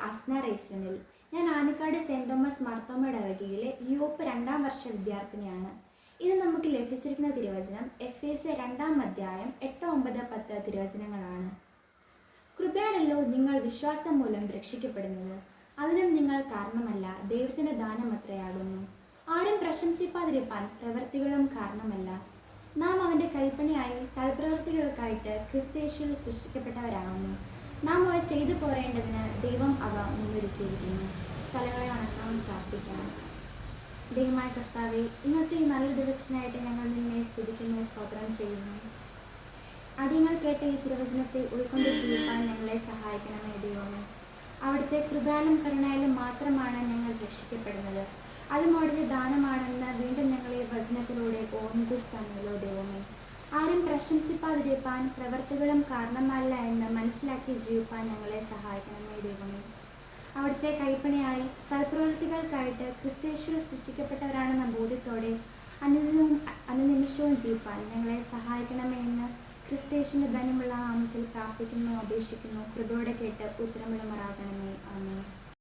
അസ്ന റേഷനിൽ. ഞാൻ Anikkad cent Thomas മാർത്തോമയുടെ ഇടവകയിലെ യുവപ്പ് 2ാം വർഷ വിദ്യാർത്ഥിനിയാണ്. ഇത് നമുക്ക് ലഭിച്ചിരിക്കുന്ന തിരുവചനം എഫേസ്യർ 2-ാം അധ്യായം 8, 9, 10 തിരുവചനങ്ങളാണ്. കൃപയാണല്ലോ നിങ്ങൾ വിശ്വാസം മൂലം രക്ഷിക്കപ്പെടുന്നത്. അതിനും നിങ്ങൾ കാരണമല്ല, ദൈവത്തിൻ്റെ ദാനമത്രയാകുന്നു. ആരും പ്രശംസിപ്പാതിരിപ്പാൻ പ്രവൃത്തികളും കാരണമല്ല. നാം അവൻ്റെ കൽപ്പനയായി സൽപ്രവൃത്തികൾക്കായിട്ട് ക്രിസ്തയേശുവിൽ സൃഷ്ടിക്കപ്പെട്ടവരാകുന്നു. നാം അവ ചെയ്തു പോരേണ്ടതിന് ദൈവം അവ മുന്നൊരുക്കിയിരിക്കുന്നു. തലകളെ വണക്കം പ്രാർത്ഥിക്കണം. ദൈവമായ കർത്താവേ, ഇന്നത്തെ ഈ നല്ല ദിവസത്തിനായിട്ട് ഞങ്ങൾ നിന്നെ സ്തുതിക്കുന്നു, സ്തോത്രം ചെയ്യുന്നു. അടിയങ്ങൾ കേട്ട ഈ തിരുവചനത്തെ ഉൾക്കൊണ്ട് ജീവിക്കാൻ ഞങ്ങളെ സഹായിക്കണമേ ദൈവമേ. അവിടുത്തെ കൃപയാലും കരുണയാലും മാത്രമാണ് ഞങ്ങൾ രക്ഷിക്കപ്പെടുന്നത്. അതും അവിടുത്തെ ദാനമാണെന്ന് വീണ്ടും ഞങ്ങളെ വചനത്തിലൂടെ ഓർമ്മിപ്പിച്ചു തന്നല്ലോ ദൈവമേ. ആരും പ്രശംസിപ്പാതിരിപ്പാൻ പ്രവർത്തികളും കാരണമല്ല എന്ന് മനസ്സിലാക്കി ജീവിപ്പാൻ ഞങ്ങളെ സഹായിക്കണമേ ദൈവമേ. അവിടുത്തെ കൈപ്പണിയായി സൽപ്രവൃത്തികൾക്കായിട്ട് ക്രിസ്തയേശുവിൽ സൃഷ്ടിക്കപ്പെട്ടവരാണെന്ന ബോധ്യത്തോടെ അനുനിമിഷവും ജീവിപ്പാൻ ഞങ്ങളെ സഹായിക്കണമേ എന്ന് ക്രിസ്തയേശുവിൻ്റെ ധന്യമുള്ള നാമത്തിൽ പ്രാർത്ഥിക്കുന്നു, അപേക്ഷിക്കുന്നു. കൃപയോടെ കേട്ട് ഉത്തരമിടുമാറാകണമേ. ആമേൻ.